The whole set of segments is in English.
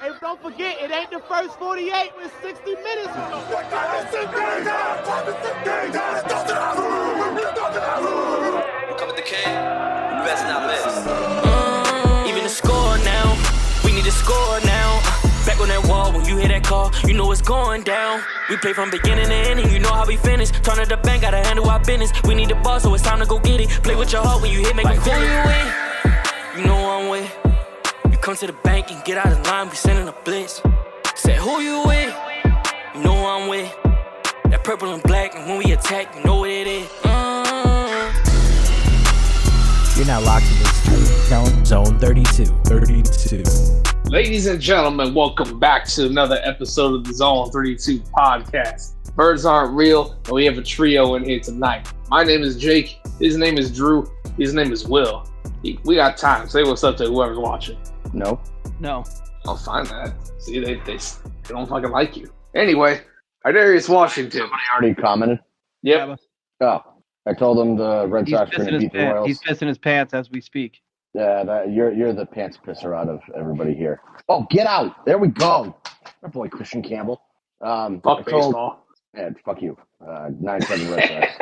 Hey, don't forget, it ain't the first 48 with 60 minutes. Come with the king, best not miss. Even the score now, we need to score now. Back on that wall, when you hear that call, you know it's going down. We play from beginning to ending, you know how we finish. Turn to the bank, gotta handle our business. We need the ball, so it's time to go get it. Play with your heart when you hit, make it feel it. You know I'm with. You come to the bank and get out of line, we sending a blitz. Say who you with? You know I'm with. That purple and black, and when we attack, you know what it is. You're now locked into Zone 32. Ladies and gentlemen, welcome back to another episode of the Zone 32 podcast. Birds aren't real, and we have a trio in here tonight. My name is Jake. His name is Drew. His name is Will. We got time. Say what's up to whoever's watching. No. I'll find that. See, they don't fucking like you. Anyway, Darius Washington. Somebody already commented? Yep. Oh, I told him the Red Sox are going to beat the Royals. He's pissing his pants as we speak. Yeah, you're the pants pisser out of everybody here. Oh, get out! There we go. My boy Christian Campbell. Fuck baseball. Yeah, fuck you. 9-7 Red Sox.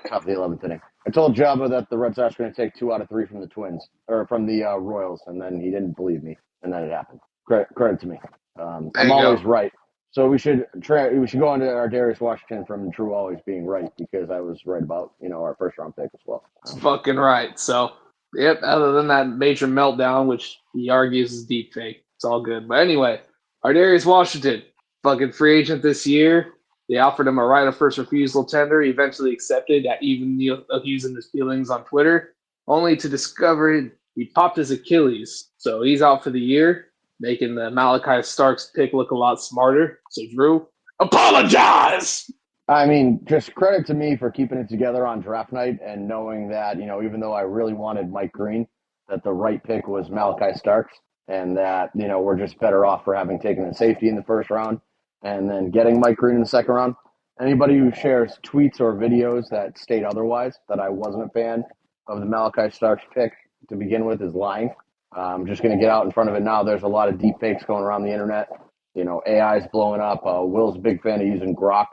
Top of the 11th inning. I told Jabba that the Red Sox are going to take 2 out of 3 from the Twins, or from the Royals, and then he didn't believe me, and then it happened. Credit to me. I'm always right. So we should go on to our Darius Washington from Drew always being right, because I was right about our first round pick as well. That's fucking right. So, yep. Other than that major meltdown, which he argues is deep fake, it's all good. But anyway, our Darius Washington, fucking free agent this year. They offered him a right of first refusal tender. He eventually accepted, even using his feelings on Twitter, only to discover he popped his Achilles. So he's out for the year, making the Malakai Starks pick look a lot smarter. So Drew, apologize! I mean, just credit to me for keeping it together on draft night and knowing that, even though I really wanted Mike Green, that the right pick was Malakai Starks, and that, we're just better off for having taken a safety in the first round and then getting Mike Green in the second round. Anybody who shares tweets or videos that state otherwise, that I wasn't a fan of the Malakai Starks pick to begin with, is lying. I'm just going to get out in front of it now. There's a lot of deep fakes going around the internet. AI is blowing up. Will's a big fan of using Grok.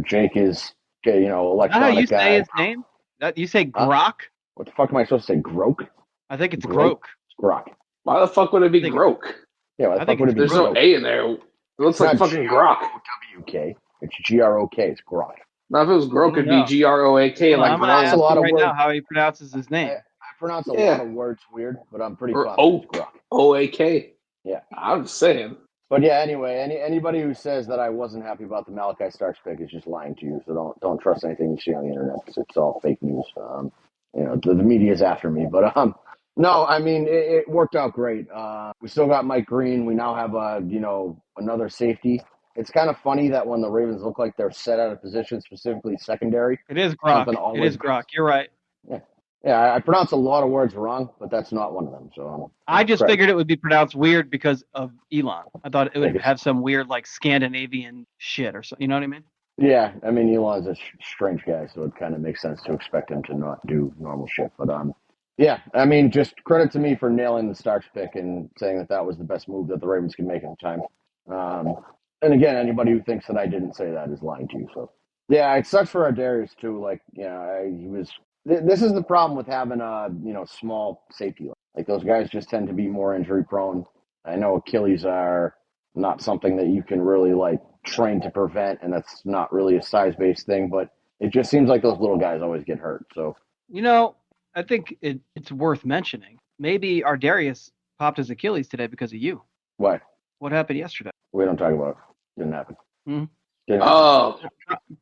Jake is, electronic How you guy. say his name? You say Grok? What the fuck am I supposed to say? Grok? I think it's Grok. It's Grok. Why the fuck would it be Grok? Yeah, why the fuck would it be There's Grok? no A in there. It looks like fucking Grok. G-R-O-W-K. It's G-R-O-K. It's Grok. Now, if it was Grok, it'd be G-R-O-A-K. Well, like I'm going to ask a lot him of right words. now how he pronounces his name. I pronounce a lot of words weird, but I'm pretty Or confident it's Grok. O-A-K. Yeah. I'm just saying. But yeah, anyway, anybody who says that I wasn't happy about the Malakai Starks pick is just lying to you. So don't trust anything you see on the internet, because it's all fake news. The media's after me, but no, I mean it worked out great. We still got Mike Green. We now have another safety. It's kind of funny that when the Ravens look like they're set out of position, specifically secondary. It is Grok. It is Grok. You're right. Yeah, I pronounce a lot of words wrong, but that's not one of them. So I just figured it would be pronounced weird because of Elon. I thought it would have some weird Scandinavian shit or something. You know what I mean? Yeah, I mean Elon's a strange guy, so it kind of makes sense to expect him to not do normal shit. But yeah, I mean, just credit to me for nailing the Starks pick and saying that was the best move that the Ravens could make at the time. And again, anybody who thinks that I didn't say that is lying to you. So yeah, it sucks for our Darius too. He was. This is the problem with having a small safety. Like those guys just tend to be more injury prone. I know Achilles are not something that you can really train to prevent, and that's not really a size based thing. But it just seems like those little guys always get hurt. So I think it's worth mentioning. Maybe our Darius popped his Achilles today because of you. Why? What happened yesterday? We don't talk about it. Didn't happen. Mm-hmm. Oh,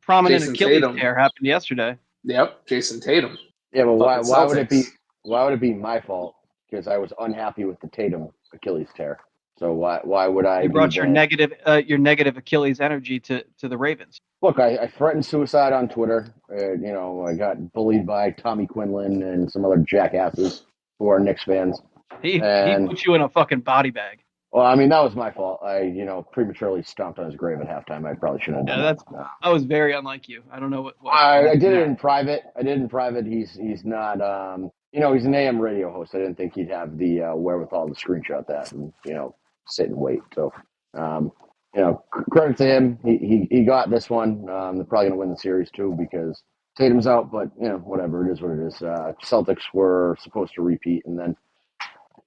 prominent Jason Achilles Tatum. tear happened yesterday. Yep, Jason Tatum. Yeah, but why would it be? Celtics. Why would it be my fault? Because I was unhappy with the Tatum Achilles tear. So why would I? You brought your negative Achilles energy to the Ravens. Look, I threatened suicide on Twitter. I got bullied by Tommy Quinlan and some other jackasses who are Knicks fans. He put you in a fucking body bag. Well, I mean, that was my fault. I, prematurely stomped on his grave at halftime. I probably shouldn't have done that. That was very unlike you. I don't know what I did it in private. He's not he's an AM radio host. I didn't think he'd have the wherewithal to screenshot that and, sit and wait. So, credit to him. He got this one. They're probably going to win the series too because Tatum's out, but, whatever. It is what it is. Celtics were supposed to repeat, and then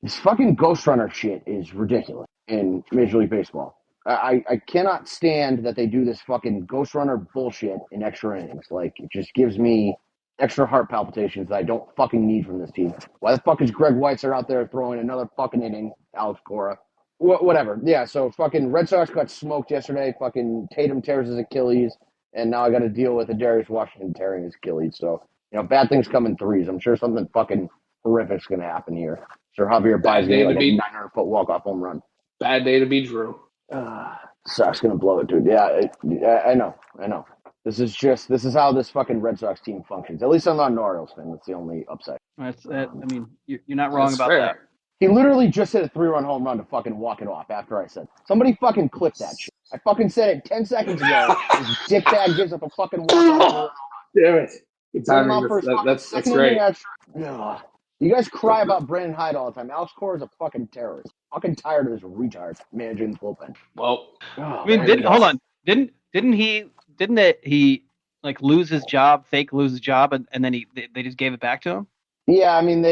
this fucking Ghost Runner shit is ridiculous in Major League Baseball. I cannot stand that they do this fucking Ghost Runner bullshit in extra innings. Like, it just gives me extra heart palpitations that I don't fucking need from this team. Why the fuck is Greg Weitzer out there throwing another fucking inning? Alex Cora. Whatever. Yeah, so fucking Red Sox got smoked yesterday. Fucking Tatum tears his Achilles, and now I got to deal with Darius Washington tearing his Achilles. So, bad things come in threes. I'm sure something fucking horrific's going to happen here. Sure, Javier Baez going to get a 900-foot walk-off home run. Bad day to be Drew. Sox going to blow it, dude. Yeah, I know. This is how this fucking Red Sox team functions. At least I'm not an Orioles fan. That's the only upside. You're not wrong about that. He literally just hit a 3-run home run to fucking walk it off after I said, somebody fucking clip that shit. I fucking said it 10 seconds ago. This dickbag gives up a fucking walk-off. Damn it. Good timing. That's great. You guys cry about Brandon Hyde all the time. Alex Cora is a fucking terrorist. Fucking tired of this retard managing the bullpen. Well, hold on. Didn't he like lose his job, lose his job, and then they just gave it back to him? Yeah, I mean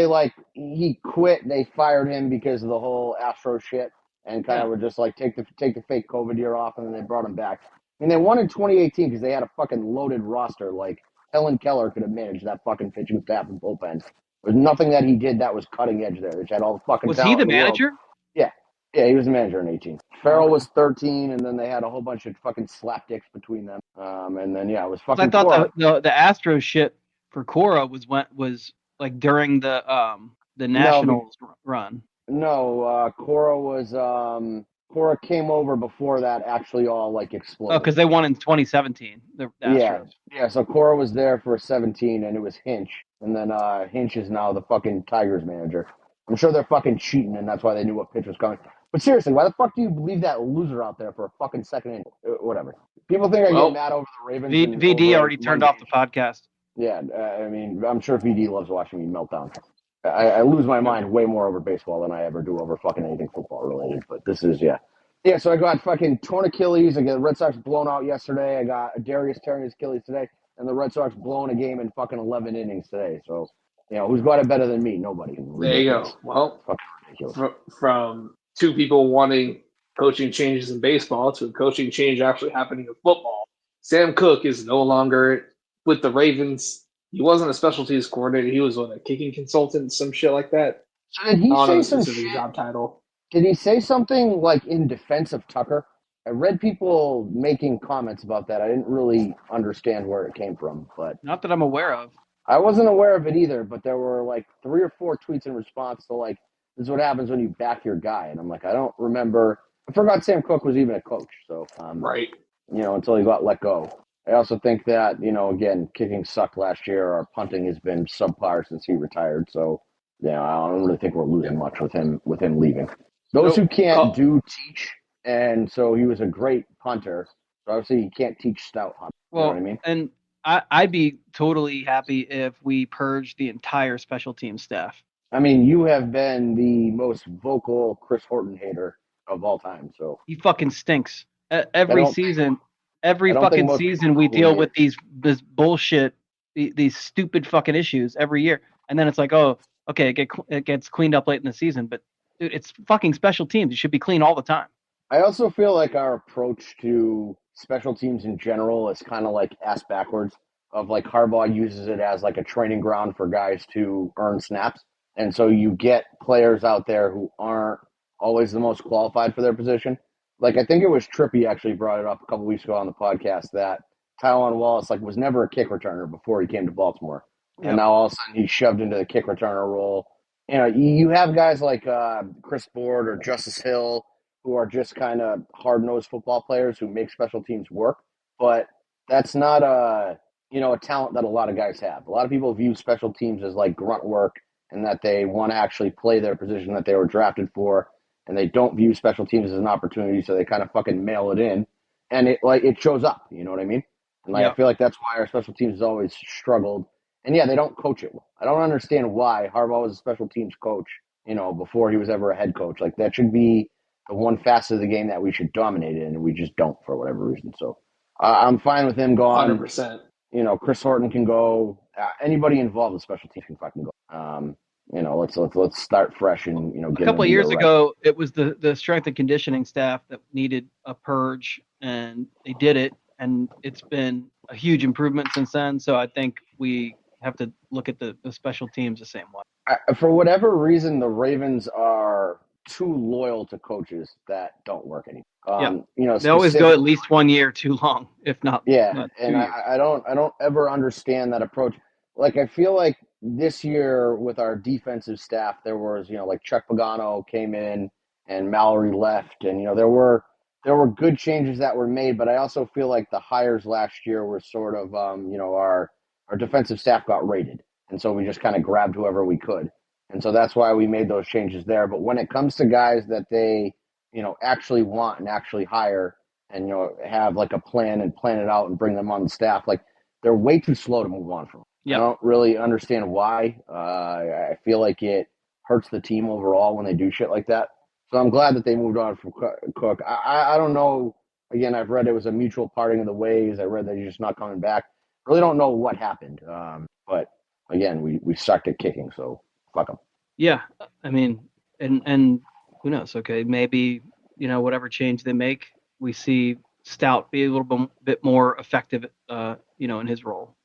he quit. They fired him because of the whole Astro shit, and kind of were just like take the fake COVID year off, and then they brought him back. I mean, they won in 2018 because they had a fucking loaded roster. Like Helen Keller could have managed that fucking pitching staff and bullpen. There's nothing that he did that was cutting edge there. They had all the fucking. Was he the manager? Yeah, he was the manager in 18. Farrell was 13, and then they had a whole bunch of fucking slapdicks between them. And then it was fucking. I thought the Astros shit for Cora was like during the Nationals run. No, Cora came over before that actually all like exploded. Oh, because they won in 2017. The Astros. Yeah. So Cora was there for 17, and it was Hinch, and then Hinch is now the fucking Tigers manager. I'm sure they're fucking cheating, and that's why they knew what pitch was coming. But seriously, why the fuck do you leave that loser out there for a fucking second inning? Whatever. People think I get mad over the Ravens. VD already turned off the podcast. Yeah, I mean, I'm sure VD loves watching me melt down. I lose my mind way more over baseball than I ever do over fucking anything football related. But this is, yeah. So I got fucking torn Achilles. I got the Red Sox blown out yesterday. I got Darius tearing his Achilles today. And the Red Sox blowing a game in fucking 11 innings today. So, who's got it better than me? Nobody. There you go. Well, from two people wanting coaching changes in baseball to a coaching change actually happening in football, Sam Cook is no longer with the Ravens. He wasn't a special teams coordinator. He was a kicking consultant, some shit like that. So did he say some shit? Job title. Did he say something like in defense of Tucker? I read people making comments about that. I didn't really understand where it came from, but not that I'm aware of. I wasn't aware of it either, but there were like 3 or 4 tweets in response to like, this is what happens when you back your guy. And I'm like, I don't remember. I forgot Sam Cook was even a coach. So, right. Until he got let go. I also think that, again, kicking sucked last year. Our punting has been subpar since he retired. So, I don't really think we're losing much with him leaving. Those who can't teach. And so he was a great punter. So obviously he can't teach stout hunting. You know what I mean? And I'd be totally happy if we purged the entire special team staff. I mean, you have been the most vocal Chris Horton hater of all time. So he fucking stinks. Every fucking season we deal with this bullshit, these stupid fucking issues every year, and then it's like, oh, okay, it gets cleaned up late in the season, but dude, it's fucking special teams. It should be clean all the time. I also feel like our approach to special teams in general is kind of like ass backwards. Of like Harbaugh uses it as like a training ground for guys to earn snaps. And so you get players out there who aren't always the most qualified for their position. Like I think it was Trippy actually brought it up a couple weeks ago on the podcast that Tylan Wallace was never a kick returner before he came to Baltimore. Yep. And now all of a sudden he's shoved into the kick returner role. You have guys like Chris Ford or Justice Hill who are just kind of hard-nosed football players who make special teams work. But that's not a talent that a lot of guys have. A lot of people view special teams as like grunt work and that they want to actually play their position that they were drafted for, and they don't view special teams as an opportunity, so they kind of fucking mail it in, and it shows up. You know what I mean? And I feel like that's why our special teams has always struggled. And yeah, they don't coach it well. I don't understand why Harbaugh was a special teams coach, before he was ever a head coach. Like, that should be the one facet of the game that we should dominate in, and we just don't for whatever reason. So I'm fine with him gone. 100%. Chris Horton can go. Anybody involved with special teams can fucking go. Let's start fresh and A get couple of him years right. ago, it was the strength and conditioning staff that needed a purge, and they did it, and it's been a huge improvement since then. So I think we have to look at the special teams the same way. For whatever reason, the Ravens are too loyal to coaches that don't work anymore. They always go at least 1 year too long, if not. Yeah, and I don't ever understand that approach. Like, I feel like this year with our defensive staff, there was like Chuck Pagano came in and Mallory left, and there were good changes that were made, but I also feel like the hires last year were sort of our defensive staff got rated. And so we just kind of grabbed whoever we could. And so that's why we made those changes there. But when it comes to guys that they, actually want and actually hire and, have like a plan and plan it out and bring them on the staff, like, they're way too slow to move on from. Yep. I don't really understand why. I feel like it hurts the team overall when they do shit like that. So I'm glad that they moved on from Cook. I don't know. Again, I've read it was a mutual parting of the ways. I read that he's just not coming back. Really don't know what happened. But again, we sucked at kicking, so fuck them. Yeah, I mean, and who knows? Okay, maybe whatever change they make, we see Stout be a little bit more effective, in his role.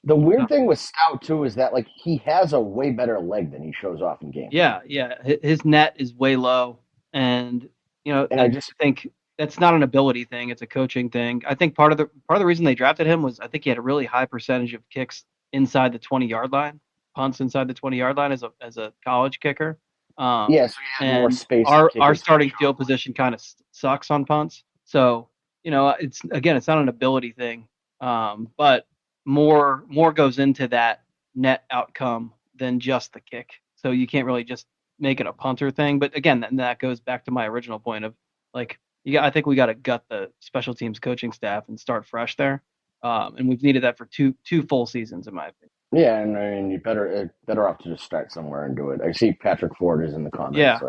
The weird thing with Stout too is that like he has a way better leg than he shows off in games. Yeah, his net is way low, and I just think that's not an ability thing; it's a coaching thing. I think part of the reason they drafted him was I think he had a really high percentage of kicks inside the 20-yard line, punts inside the 20-yard line as a college kicker. So he had more space. Our starting field position kind of sucks on punts, so it's not an ability thing, but more goes into that net outcome than just the kick. So you can't really just make it a punter thing. But again, that goes back to my original point of like, I think we got to gut the special teams coaching staff and start fresh there. And we've needed that for two full seasons, in my opinion. Yeah, and I mean, you better off to just start somewhere and do it. I see Patrick Ford is in the comments,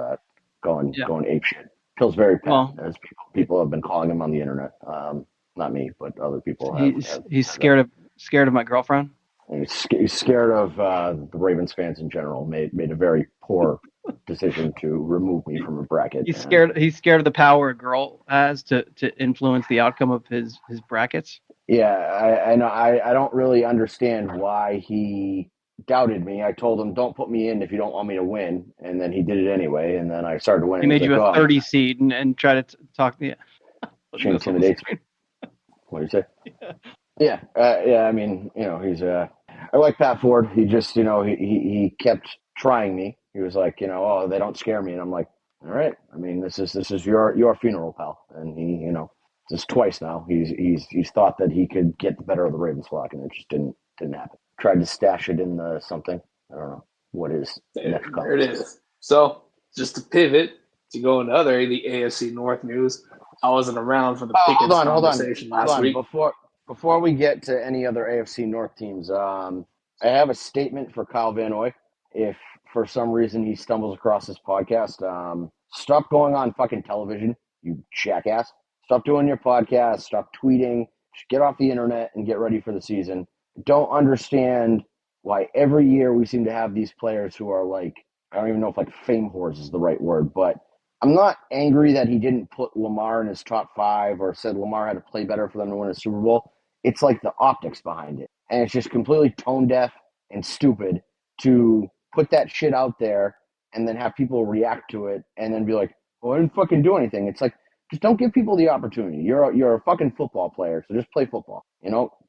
going apeshit. Feels very bad, as people have been calling him on the internet. Not me, but other people. He's scared of my girlfriend. He's scared of the Ravens fans in general. Made a very poor decision to remove me from a bracket. He's scared of the power a girl has to influence the outcome of his brackets. Yeah, I know. I don't really understand why he doubted me. I told him, don't put me in if you don't want me to win. And then he did it anyway. And then I started winning. He made you a 30 seed and tried to talk. Yeah. She intimidates me. What do you say? Yeah. I mean, he's I like Pat Ford. He just, he kept trying me. He was like, oh, they don't scare me. And I'm like, all right. I mean, this is your funeral, pal. And he, this is twice now. He's thought that he could get the better of the Ravens flock, and it just didn't happen. Tried to stash it in the something. I don't know what is next. There it is. So just to pivot to go into the AFC North news. I wasn't around for the Pickens conversation last week. Before we get to any other AFC North teams, I have a statement for Kyle Van Noy. If for some reason he stumbles across this podcast, stop going on fucking television, you jackass. Stop doing your podcast. Stop tweeting. Just get off the internet and get ready for the season. Don't understand why every year we seem to have these players who are like, I don't even know if like fame whores is the right word, but I'm not angry that he didn't put Lamar in his top 5 or said Lamar had to play better for them to win a Super Bowl. It's like the optics behind it. And it's just completely tone deaf and stupid to put that shit out there and then have people react to it and then be like, well, I didn't fucking do anything. It's like, just don't give people the opportunity. You're a fucking football player, so just play football.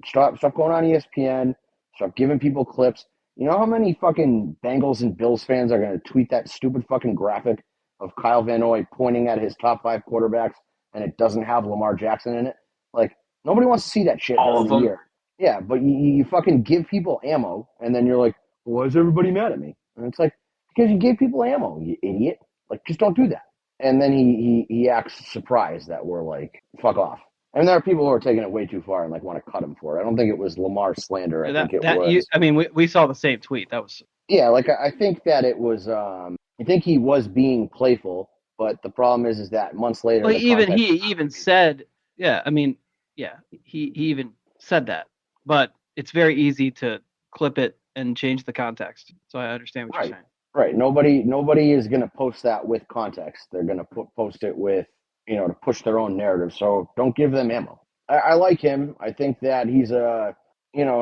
Stop going on ESPN. Stop giving people clips. You know how many fucking Bengals and Bills fans are going to tweet that stupid fucking graphic of Kyle Van Noy pointing at his top 5 quarterbacks and it doesn't have Lamar Jackson in it? Like, nobody wants to see that shit all of them. Year. Yeah, but you fucking give people ammo and then you're like, well, why is everybody mad at me? And it's like, because you gave people ammo, you idiot. Like, just don't do that. And then he acts surprised that we're like, fuck off. And there are people who are taking it way too far and like want to cut him for it. I don't think it was Lamar slander. I think it was. We saw the same tweet. That was. Yeah, like I think that it was. I think he was being playful, but the problem is that months later, Well, he even said, yeah. I mean, yeah, he even said that, but it's very easy to clip it and change the context. So I understand what you're saying. Right. Nobody is going to post that with context. They're going to post it with, to push their own narrative. So don't give them ammo. I like him. I think that he's an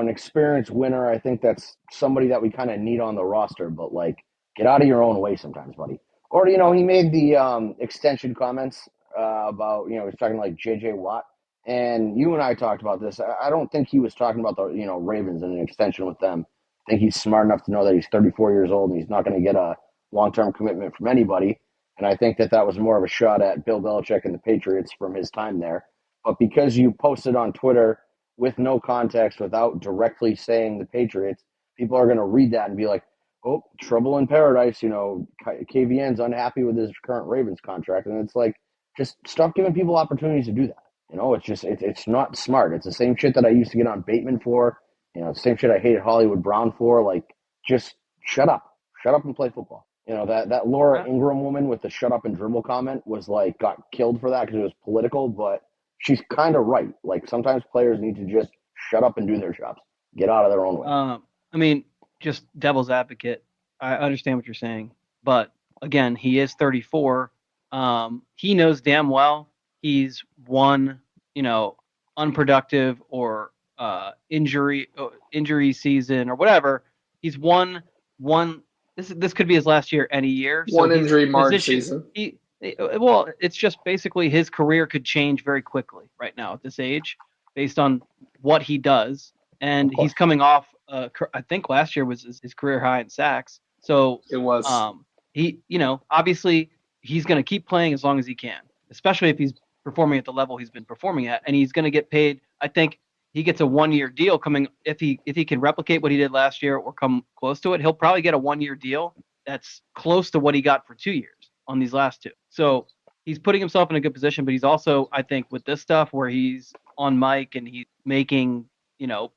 experienced winner. I think that's somebody that we kind of need on the roster, but like, get out of your own way sometimes, buddy. Or, he made the extension comments about, he's talking like JJ Watt. And you and I talked about this. I don't think he was talking about the, Ravens and an extension with them. I think he's smart enough to know that he's 34 years old and he's not going to get a long-term commitment from anybody. And I think that was more of a shot at Bill Belichick and the Patriots from his time there. But because you posted on Twitter with no context, without directly saying the Patriots, people are going to read that and be like, oh, trouble in paradise. KVN's unhappy with his current Ravens contract. And it's like, just stop giving people opportunities to do that. It's not smart. It's the same shit that I used to get on Bateman for. Same shit I hated Hollywood Brown for. Like, just shut up. Shut up and play football. That Laura Ingram woman with the shut up and dribble comment was like, got killed for that because it was political, but she's kind of right. Like, sometimes players need to just shut up and do their jobs. Get out of their own way. I mean, just devil's advocate. I understand what you're saying, but again, he is 34. He knows damn well he's one, unproductive or injury season or whatever. He's one. This could be his last year any year. So one injury marred season. Well, it's just basically his career could change very quickly right now at this age, based on what he does, and he's coming off. I think last year was his career high in sacks. So it was. He, obviously he's going to keep playing as long as he can, especially if he's performing at the level he's been performing at, and he's going to get paid. I think he gets a 1-year deal coming if he can replicate what he did last year or come close to it. He'll probably get a 1-year deal that's close to what he got for 2 years on these last two. So he's putting himself in a good position, but he's also, I think, with this stuff where he's on mic and he's making,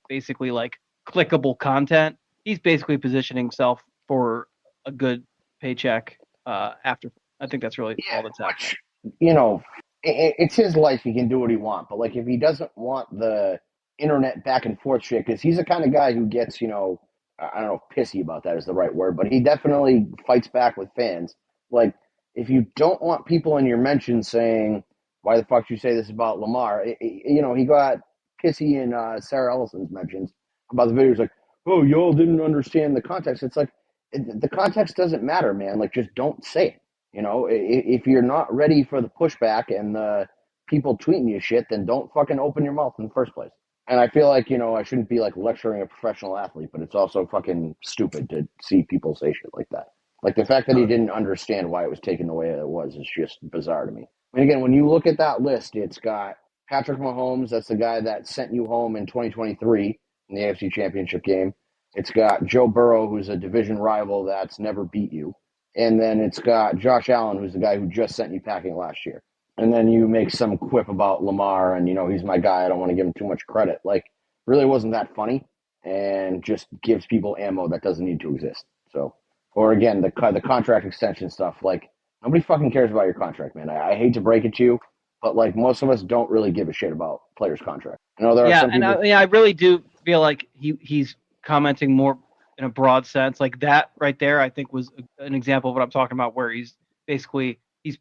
basically like clickable content, he's basically positioning himself for a good paycheck after. I think that's really all that's happening. It's his life. He can do what he wants. But like, if he doesn't want the internet back and forth shit, because he's the kind of guy who gets, I don't know if pissy about that is the right word, but he definitely fights back with fans. Like, if you don't want people in your mentions saying, why the fuck did you say this about Lamar? He got pissy in Sarah Ellison's mentions about the videos like, oh, y'all didn't understand the context. It's like, the context doesn't matter, man. Like, just don't say it. If you're not ready for the pushback and the people tweeting you shit, then don't fucking open your mouth in the first place. And I feel like, I shouldn't be like lecturing a professional athlete, but it's also fucking stupid to see people say shit like that. Like, the fact that he didn't understand why it was taken the way it was is just bizarre to me. And again, when you look at that list, it's got Patrick Mahomes, that's the guy that sent you home in 2023 in the AFC Championship game. It's got Joe Burrow, who's a division rival that's never beat you. And then it's got Josh Allen, who's the guy who just sent you packing last year. And then you make some quip about Lamar and, he's my guy. I don't want to give him too much credit. Like, really wasn't that funny and just gives people ammo that doesn't need to exist. So, or again, the contract extension stuff, like, nobody fucking cares about your contract, man. I hate to break it to you, but like, most of us don't really give a shit about players' contract. I know there are some people. I really do feel like he's commenting more in a broad sense. Like, that right there, I think was an example of what I'm talking about, where he's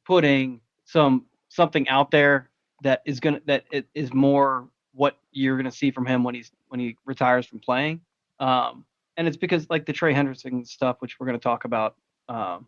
putting something out there that is more what you're gonna see from him when he retires from playing. And it's because like the Trey Hendrickson stuff, which we're gonna talk about. I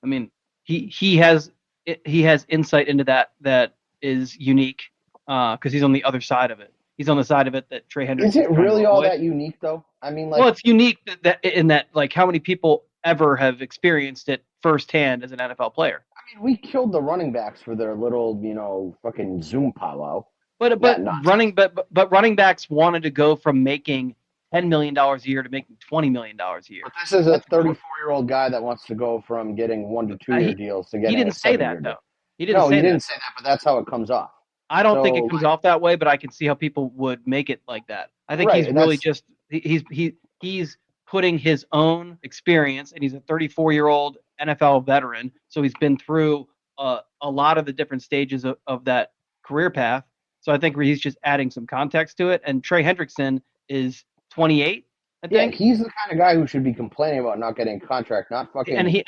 mean, he has insight into that is unique because he's on the other side of it. He's on the side of it that Trey Hendrickson. Is it really all that unique though? I mean, like, well, it's unique that like how many people ever have experienced it firsthand as an NFL player. I mean, we killed the running backs for their little, fucking Zoom powwow. But running backs wanted to go from making $10 million a year to making $20 million a year. But this is a 34-year-old guy that wants to go from getting 1 to 2 year deals to getting. He didn't say that though. He didn't say that, but that's how it comes off. I don't think it comes off that way, but I can see how people would make it like that. I think he's really just he's putting his own experience, and he's a 34-year-old NFL veteran, so he's been through a lot of the different stages of that career path. So I think he's just adding some context to it. And Trey Hendrickson is 28. I think. Yeah, he's the kind of guy who should be complaining about not getting a contract, not fucking.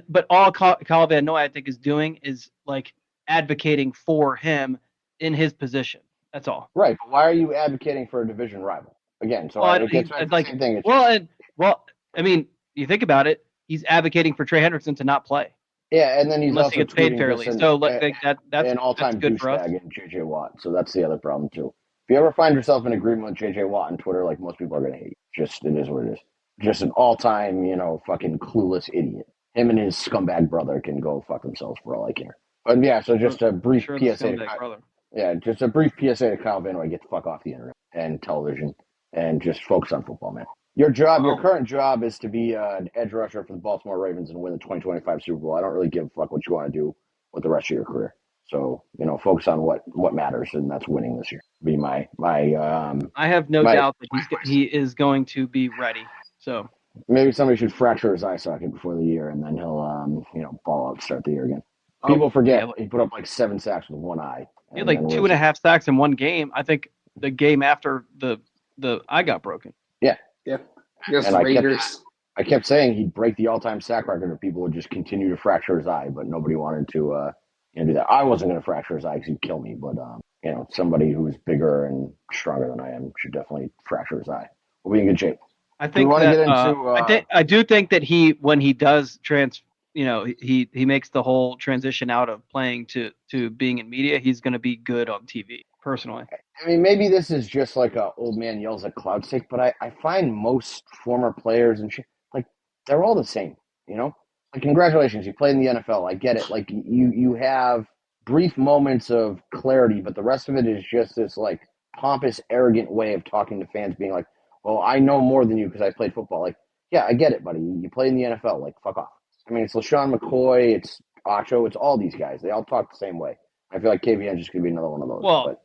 But all Kyle Van Noy, I think, is doing is like advocating for him in his position. That's all. Right, but why are you advocating for a division rival again? So it gets back to the same thing. I mean, you think about it, he's advocating for Trey Hendrickson to not play. Yeah, and then he's also he gets paid fairly. That's an all-time douchebag in JJ Watt. So that's the other problem too. If you ever find yourself in agreement with JJ Watt on Twitter, like most people are gonna hate you. It is what it is. Just an all-time, fucking clueless idiot. Him and his scumbag brother can go fuck themselves for all I care. But yeah, so just a brief PSA to Kyle Van Noy, get the fuck off the internet and television and just focus on football, man. Your current job is to be an edge rusher for the Baltimore Ravens and win the 2025 Super Bowl. I don't really give a fuck what you want to do with the rest of your career. So, focus on what matters, and that's winning this year. Be my I have no doubt that he is going to be ready. So maybe somebody should fracture his eye socket before the year, and then he'll ball out, start the year again. People forget he put up like 7 sacks with one eye. He had like 2.5 sacks in one game. I think the game after the eye got broken. Yeah. Against the Raiders. I kept saying he'd break the all-time sack record if people would just continue to fracture his eye, but nobody wanted to do that. I wasn't going to fracture his eye because he'd kill me, but somebody who's bigger and stronger than I am should definitely fracture his eye. We'll be in good shape. I think I do think that when he does he makes the whole transition out of playing to being in media, he's going to be good on TV, personally. I mean, maybe this is just like a old man yells at cloud stick, but I find most former players and shit, like, they're all the same, Like, congratulations, you played in the NFL. I get it. Like, you have brief moments of clarity, but the rest of it is just this, like, pompous, arrogant way of talking to fans, being like, well, I know more than you because I played football. Like, yeah, I get it, buddy. You played in the NFL. Like, fuck off. I mean, it's LaShawn McCoy, it's Acho, it's all these guys. They all talk the same way. I feel like KVN just could be another one of those. Whoa.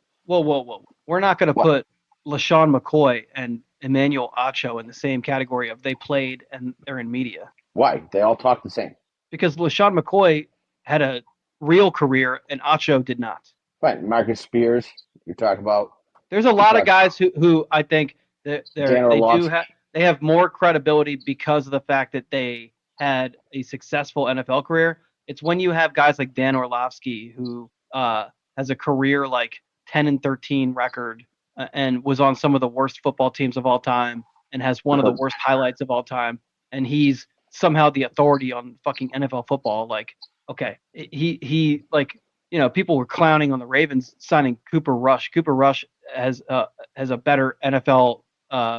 We're not going to put LaShawn McCoy and Emmanuel Acho in the same category of they played and they're in media. Why? They all talk the same. Because LaShawn McCoy had a real career and Acho did not. Right. Marcus Spears, you talk about. There's a lot of guys who I think they have more credibility because of the fact that they had a successful NFL career. It's when you have guys like Dan Orlovsky who has a career like 10-13 record and was on some of the worst football teams of all time and has one of the worst highlights of all time, and he's somehow the authority on fucking NFL football. Like, okay, he people were clowning on the Ravens signing Cooper Rush. Cooper Rush has a better NFL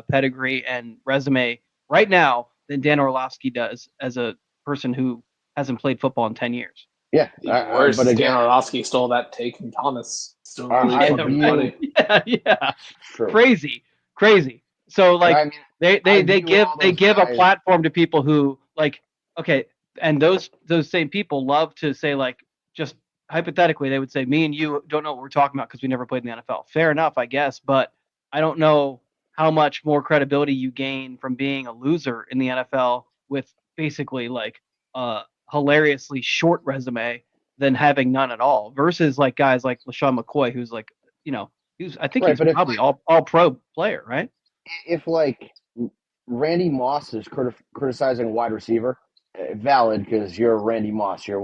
pedigree and resume right now than Dan Orlovsky does as a person who hasn't played football in 10 years. Yeah, but again, Dan Orlovsky stole that take from Thomas. Still really funny. Yeah. True. Crazy. So like they give a platform to people who like, okay, and those same people love to say, like, just hypothetically, they would say, me and you don't know what we're talking about because we never played in the NFL. Fair enough, I guess, but I don't know how much more credibility you gain from being a loser in the NFL with basically like a hilariously short resume than having none at all, versus like guys like LaShawn McCoy, who's like, he's probably all pro player, right? If like Randy Moss is criticizing wide receiver, valid, because you're Randy Moss, you're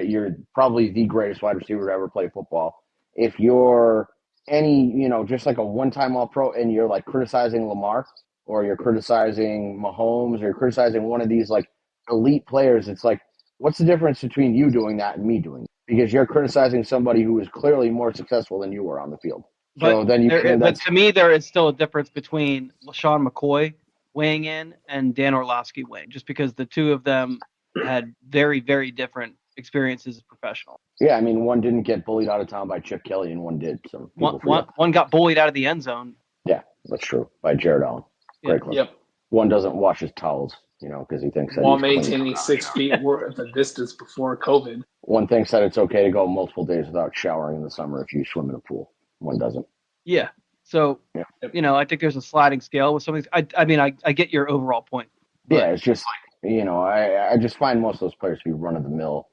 you're probably the greatest wide receiver to ever play football. If you're just like a one-time All-Pro and you're like criticizing Lamar, or you're criticizing Mahomes, or you're criticizing one of these like elite players, it's like, what's the difference between you doing that and me doing it? Because you're criticizing somebody who is clearly more successful than you were on the field. But to me, there is still a difference between LaShawn McCoy weighing in and Dan Orlovsky weighing, just because the two of them had very, very different experiences as professional. Yeah, I mean, one didn't get bullied out of town by Chip Kelly, and one did. So one got bullied out of the end zone. Yeah, that's true, by Jared Allen. Great clip. Yep. One doesn't wash his towels. because he thinks that while he's clean. maintaining 6 feet worth of distance before COVID. One thinks that it's okay to go multiple days without showering in the summer if you swim in a pool. One doesn't. Yeah. So, I think there's a sliding scale with some of these. I get your overall point. Yeah, it's just like, I just find most of those players to be run of the mill,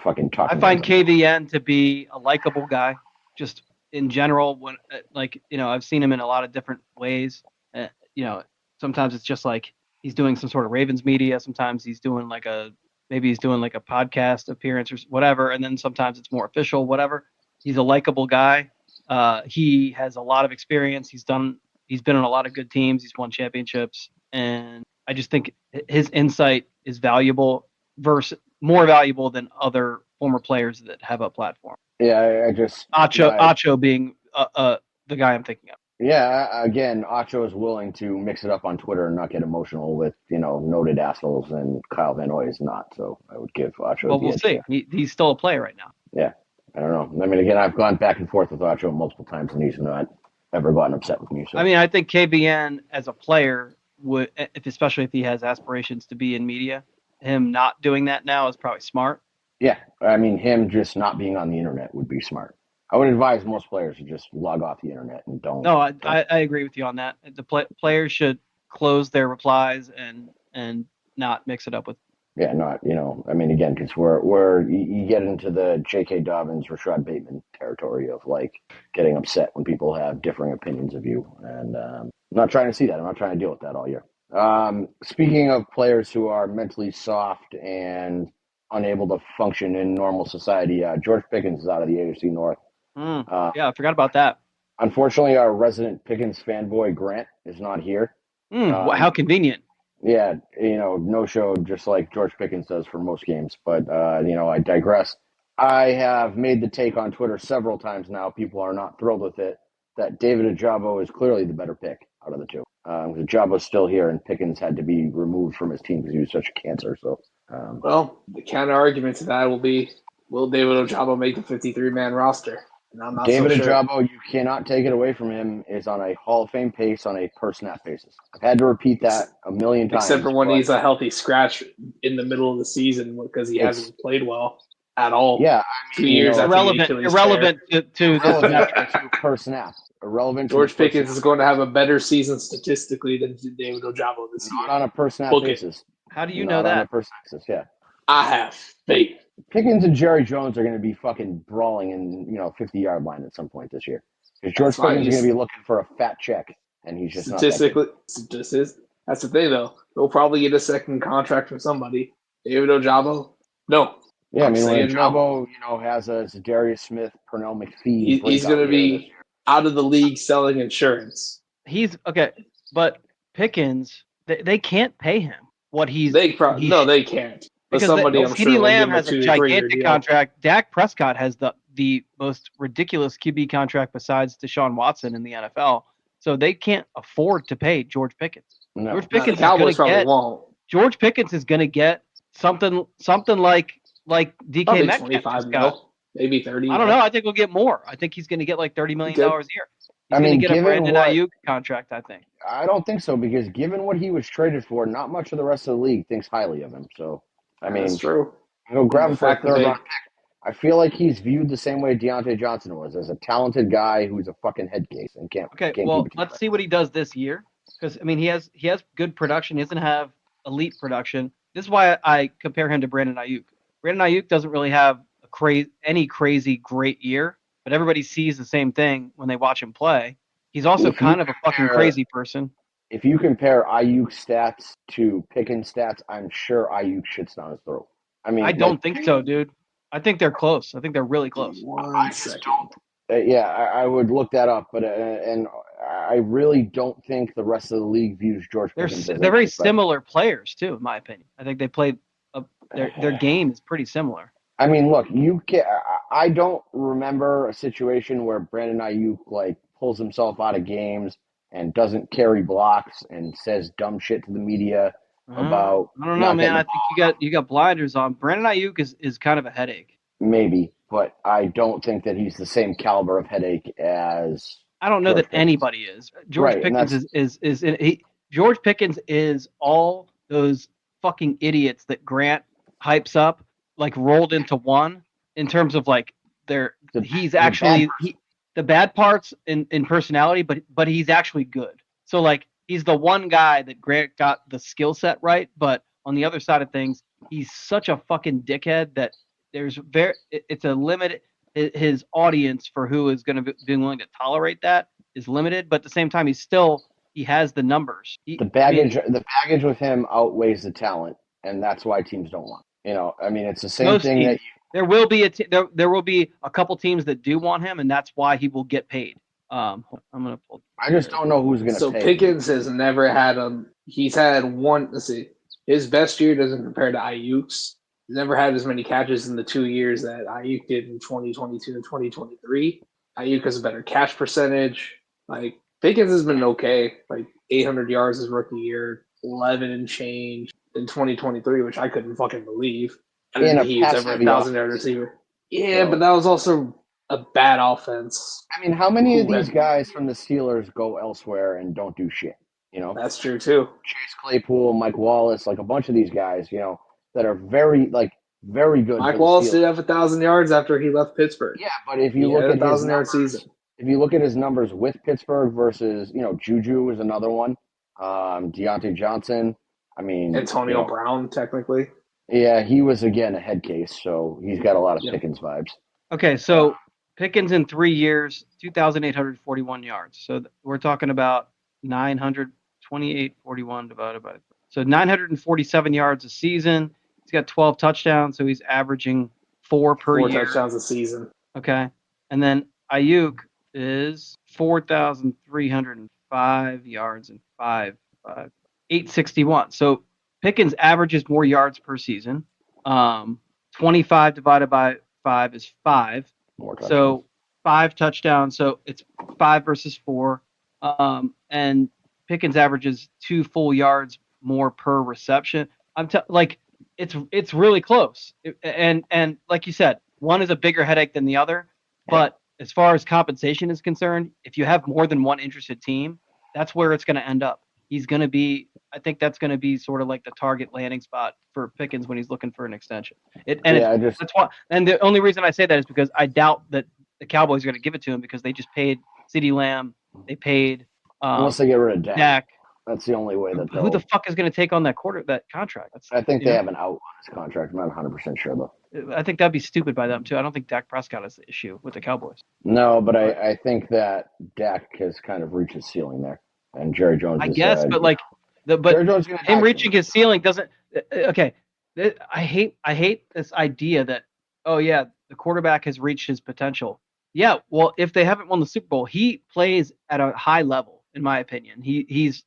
fucking talking. I find KVN to be a likable guy, just in general. When I've seen him in a lot of different ways. Sometimes it's just like he's doing some sort of Ravens media. Sometimes he's doing like a podcast appearance or whatever. And then sometimes it's more official, whatever. He's a likable guy. He has a lot of experience. He's been on a lot of good teams. He's won championships. And I just think his insight is more valuable than other former players that have a platform. Yeah, I just Acho being the guy I'm thinking of. Yeah, again, Acho is willing to mix it up on Twitter and not get emotional with noted assholes, and Kyle Van Noy is not. So I would give Acho. Well, we'll see. He's still a player right now. Yeah, I don't know. I mean, again, I've gone back and forth with Acho multiple times, and he's not ever gotten upset with me. So I think KBN as a player would, especially if he has aspirations to be in media, him not doing that now is probably smart. Yeah, I mean, him just not being on the internet would be smart. I would advise most players to just log off the internet and don't. No, I agree with you on that. The players should close their replies and not mix it up with. Yeah, not again, because you get into the J.K. Dobbins, Rashad Bateman territory of like getting upset when people have differing opinions of you, and I'm not trying to see that. I'm not trying to deal with that all year. Speaking of players who are mentally soft and unable to function in normal society, George Pickens is out of the AFC North. I forgot about that. Unfortunately, our resident Pickens fanboy Grant is not here. How convenient. Yeah, no show just like George Pickens does for most games. But I digress. I have made the take on Twitter several times now. People are not thrilled with it. That David Ojabo is clearly the better pick out of the two. Ojabo's still here, and Pickens had to be removed from his team because he was such a cancer. So, well, the counter argument to that will be: will David Ojabo make the 53-man roster? And I'm not David so sure. Ojabo, you cannot take it away from him, is on a Hall of Fame pace on a per snap basis. I've had to repeat that a million times. Except for when he's a healthy scratch in the middle of the season because he hasn't played well at all. Yeah, 2 years irrelevant to this per snap. Irrelevant. George Pickens is going to have a better season statistically than David Ojabo this year. Not on a per snap basis. How do you know that? On a per snap basis, yeah. I have faith. Pickens and Jerry Jones are going to be fucking brawling in 50-yard line at some point this year. Because George Pickens is going to be looking for a fat check, and he's just statistically. That's the thing, though. He'll probably get a second contract from somebody. David Ojabo, no. Yeah, when Ojabo, has a Zadarius Smith, Pernell McPhee, he's going to be out of the league selling insurance. He's okay, but Pickens, they can't pay him what he's. They can't. But because CeeDee Lamb has a gigantic contract. Dak Prescott has the most ridiculous QB contract besides Deshaun Watson in the NFL. So they can't afford to pay George Pickens. No. George Pickens George Pickens is going to get something like DK Metcalf got. Maybe 30. I don't know. I think we'll get more. I think he's going to get like $30 million a year. He's going to get a Brandon Ayuk contract, I think. I don't think so, because given what he was traded for, not much of the rest of the league thinks highly of him. So, that's true. Grab him for a third-round pick. I feel like he's viewed the same way Deontay Johnson was, as a talented guy who's a fucking head case and can't. Let's see what he does this year, because he has good production. He doesn't have elite production. This is why I compare him to Brandon Ayuk. Brandon Ayuk doesn't really have any crazy great year, but everybody sees the same thing when they watch him play. He's also kind of a fucking crazy person. If you compare Ayuk stats to Pickens stats, I'm sure Ayuk shits down his throat. I don't think so, dude. I think they're close. I think they're really close. I just don't. I would look that up, but and I really don't think the rest of the league views George Pickens. They're very similar players too, in my opinion. I think they play their game is pretty similar. I mean, look, I don't remember a situation where Brandon Ayuk pulls himself out of games and doesn't carry blocks and says dumb shit to the media about. I don't know, man. I think you got blinders on. Brandon Ayuk is kind of a headache. Maybe, but I don't think that he's the same caliber of headache as. I don't know that anybody is. George Pickens George Pickens is all those fucking idiots that Grant hypes up like rolled into one in terms of like he's actually the bad parts in personality, but he's actually good. So like he's the one guy that Grant got the skill set right, but on the other side of things, he's such a fucking dickhead that it's a limit. His audience for who is going to be willing to tolerate that is limited, but at the same time, he has the numbers. The baggage with him outweighs the talent, and that's why teams don't want him. It's the same thing teams. There will be there will be a couple teams that do want him, and that's why he will get paid. I'm gonna pull. I just don't know who's gonna. So pay Pickens him. has never had He's had one. Let's see. His best year doesn't compare to Ayuk's. He's never had as many catches in the 2 years that Ayuk did in 2022 and 2023. Ayuk has a better catch percentage. Like Pickens has been okay. Like 800 yards his rookie year, 11 and change in 2023, which I couldn't fucking believe. I didn't think he was ever a 1,000-yard receiver. Yeah, but that was also a bad offense. How many of these guys from the Steelers go elsewhere and don't do shit? That's true too. Chase Claypool, Mike Wallace, like a bunch of these guys, that are very good. Mike Wallace did have 1,000 yards after he left Pittsburgh. Yeah, but if you look at 1,000-yard season, if you look at his numbers with Pittsburgh versus Juju is another one, Deontay Johnson. Antonio Brown technically. Yeah, he was again a head case, so he's got a lot of Pickens vibes. Okay, so Pickens in 3 years, 2,841 yards. So we're talking about 928.41 divided by. So 947 yards a season. He's got 12 touchdowns, so he's averaging 4 per year. 4 touchdowns a season. Okay, and then Ayuk is 4,305 yards and 861. So Pickens averages more yards per season. 25 divided by 5 is 5. So 5 touchdowns. So it's 5 versus 4. And Pickens averages 2 full yards more per reception. It's really close. And like you said, one is a bigger headache than the other. But as far as compensation is concerned, if you have more than one interested team, that's where it's going to end up. I think that's going to be sort of like the target landing spot for Pickens when he's looking for an extension. That's why. And the only reason I say that is because I doubt that the Cowboys are going to give it to him because they just paid CeeDee Lamb. They paid unless they get rid of Dak. That's the only way that who the fuck is going to take on that contract? I think they have an out on his contract. I'm not 100% sure though. I think that'd be stupid by them too. I don't think Dak Prescott is the issue with the Cowboys. No, but I think that Dak has kind of reached his ceiling there, and Jerry Jones. I guess, but like him reaching his ceiling doesn't. Okay, I hate this idea that the quarterback has reached his potential. Yeah, well, if they haven't won the Super Bowl, he plays at a high level, in my opinion. He's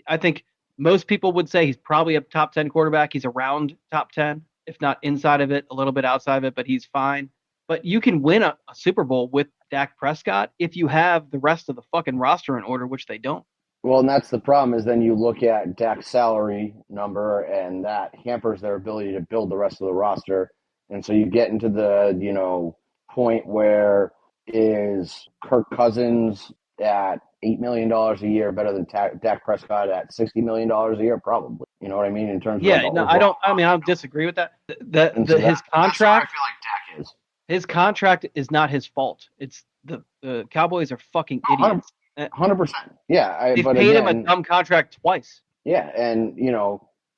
I think most people would say he's probably a top 10 quarterback. He's around top 10, if not inside of it, a little bit outside of it, but he's fine. But you can win a Super Bowl with Dak Prescott if you have the rest of the fucking roster in order, which they don't. Well, and that's the problem is then you look at Dak's salary number, and that hampers their ability to build the rest of the roster. And so you get into the, point where is Kirk Cousins at $8 million a year better than Dak Prescott at $60 million a year? Probably. You know what I mean? In terms of I don't disagree with that. His contract. That's where I feel like Dak is. His contract is not his fault. It's the Cowboys are fucking idiots. 100%. Yeah. They paid him a dumb contract twice. Yeah. And,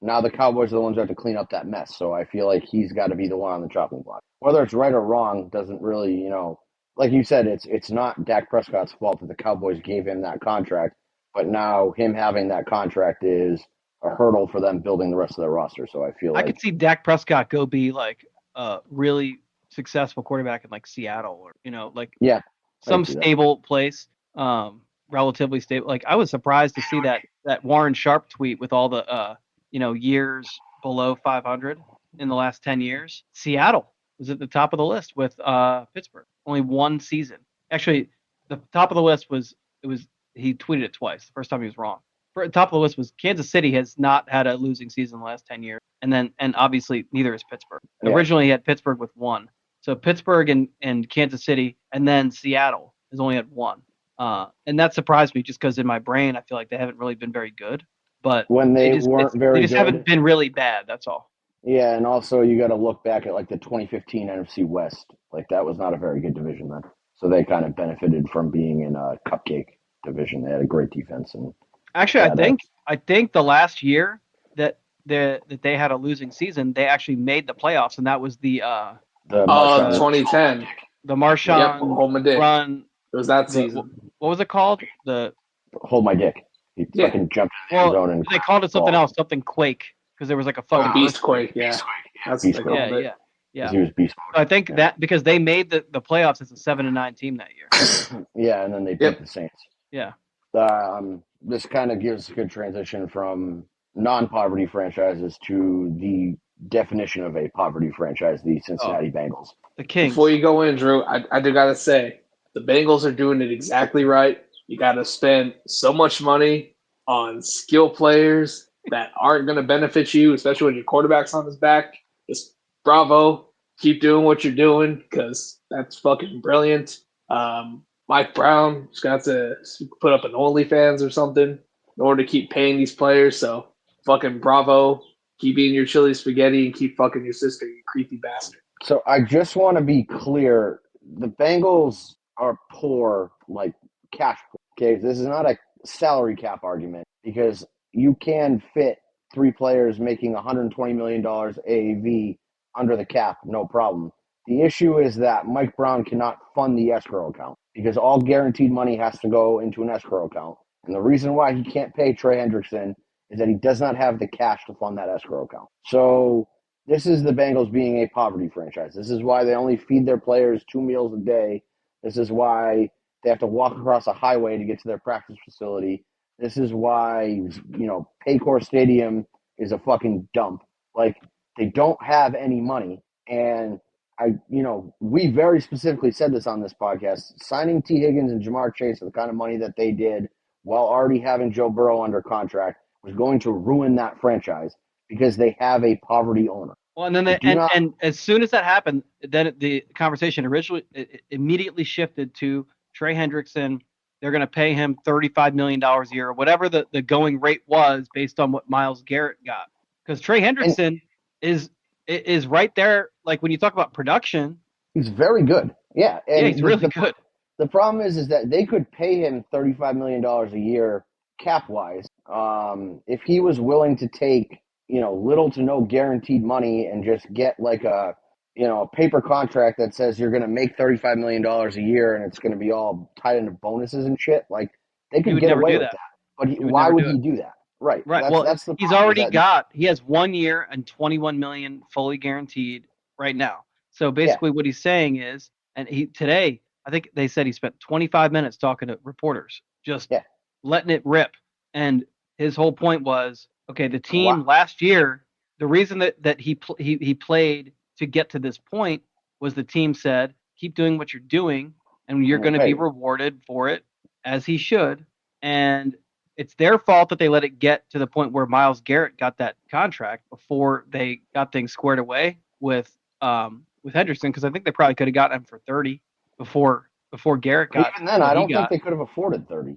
now the Cowboys are the ones who have to clean up that mess. So I feel like he's got to be the one on the chopping block. Whether it's right or wrong doesn't really, like you said, it's not Dak Prescott's fault that the Cowboys gave him that contract. But now him having that contract is a hurdle for them building the rest of their roster. So I feel like I could see Dak Prescott go be like a really successful quarterback in like Seattle or, some stable place. Relatively stable. Like I was surprised to see that Warren Sharp tweet with all the years below 500 in the last 10 years. Seattle was at the top of the list with Pittsburgh. Only one season. Actually, the top of the list he tweeted it twice. The first time he was wrong. The top of the list was Kansas City has not had a losing season in the last 10 years. And obviously neither is Pittsburgh. Yeah. Originally he had Pittsburgh with 1. So Pittsburgh and Kansas City and then Seattle has only had 1. And that surprised me just because in my brain I feel like they haven't really been very good. but when they weren't very they just good. haven't been really bad. That's all. Yeah, and also you got to look back at like the 2015 NFC West. Like that was not a very good division then. So they kind of benefited from being in a cupcake division. They had a great defense and actually, I think the last year that they had a losing season, they actually made the playoffs, and that was the 2010 the Marshawn run. It was that season. What was it called? The Hold my dick. He fucking jumped in the end zone and they called it something else, something Quake, because there was like a fucking Beast Quake. Yeah, that's what they called it. Yeah. He was beast mode. So I think that because they made the playoffs as a 7-9 team that year. Yeah, and then they beat the Saints. Yeah. This kind of gives a good transition from non-poverty franchises to the definition of a poverty franchise, the Cincinnati Bengals. The Kings. Before you go in, Drew, I do got to say, the Bengals are doing it exactly right. You got to spend so much money on skill players that aren't going to benefit you, especially when your quarterback's on his back. Just bravo. Keep doing what you're doing because that's fucking brilliant. Mike Brown just got to put up an OnlyFans or something in order to keep paying these players. So fucking bravo. Keep eating your chili spaghetti and keep fucking your sister, you creepy bastard. So I just want to be clear. The Bengals are poor, like cash. Okay, this is not a salary cap argument because you can fit 3 players making $120 million AAV under the cap, no problem. The issue is that Mike Brown cannot fund the escrow account because all guaranteed money has to go into an escrow account. And the reason why he can't pay Trey Hendrickson is that he does not have the cash to fund that escrow account. So this is the Bengals being a poverty franchise. This is why they only feed their players 2 meals a day. This is why they have to walk across a highway to get to their practice facility. This is why, Paycor Stadium is a fucking dump. Like, they don't have any money. And we very specifically said this on this podcast. Signing T. Higgins and Jamar Chase for the kind of money that they did while already having Joe Burrow under contract was going to ruin that franchise because they have a poverty owner. Well, and then and as soon as that happened, then the conversation immediately shifted to Trey Hendrickson. They're going to pay him $35 million a year, or whatever the going rate was based on what Myles Garrett got. Because Trey Hendrickson is right there. Like when you talk about production, he's very good. Yeah, and he's really good. The problem is that they could pay him $35 million a year cap wise if he was willing to take little to no guaranteed money and just get like a paper contract that says you're going to make $35 million a year and it's going to be all tied into bonuses and shit. Like they could get away with that. But why would he do that? Right. Right. He has 1 year and $21 million fully guaranteed right now. So basically what he's saying is, and today, I think they said he spent 25 minutes talking to reporters, just letting it rip. And his whole point was, okay, the team last year, the reason that he played to get to this point was the team said, keep doing what you're doing and you're going to be rewarded for it as he should. And it's their fault that they let it get to the point where Myles Garrett got that contract before they got things squared away with Hendrickson, because I think they probably could have gotten him for 30 before Garrett got. Even then, I don't think they could have afforded 30.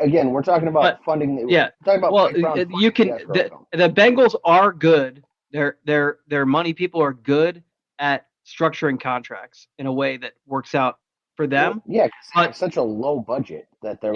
Again, we're talking about funding. Yeah, you can. The Bengals are good. Their money people are good at structuring contracts in a way that works out for them. Yeah, because they have such a low budget that they're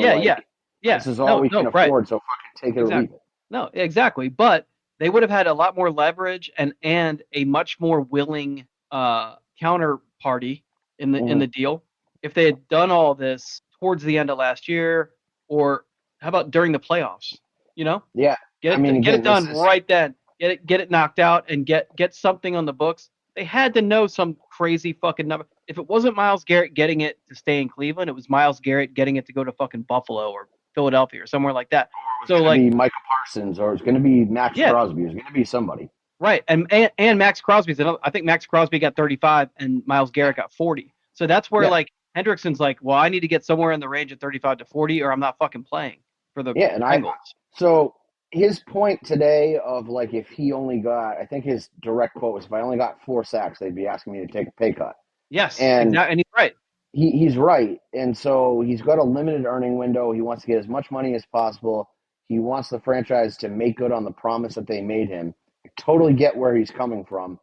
this is all we can afford, so fucking take it or leave it. No, exactly. But they would have had a lot more leverage and a much more willing counterparty in the deal if they had done all this towards the end of last year, or how about during the playoffs? Yeah. Get it done right then. Get it knocked out and get something on the books. They had to know some crazy fucking number. If it wasn't Myles Garrett getting it to stay in Cleveland, it was Myles Garrett getting it to go to fucking Buffalo or Philadelphia or somewhere like that. So like be Micah Parsons, or it's going to be Max Crosby. It's going to be somebody. Right, and Max Crosby's. I think Max Crosby got 35 and Myles Garrett got 40. So that's where like Hendrickson's like, well, I need to get somewhere in the range of 35 to 40, or I'm not fucking playing for the Bengals. So his point today of like if he only got, I think his direct quote was, if I only got 4 sacks, they'd be asking me to take a pay cut. Yes, and he's right. He's right, and so he's got a limited earning window. He wants to get as much money as possible. He wants the franchise to make good on the promise that they made him. I totally get where he's coming from.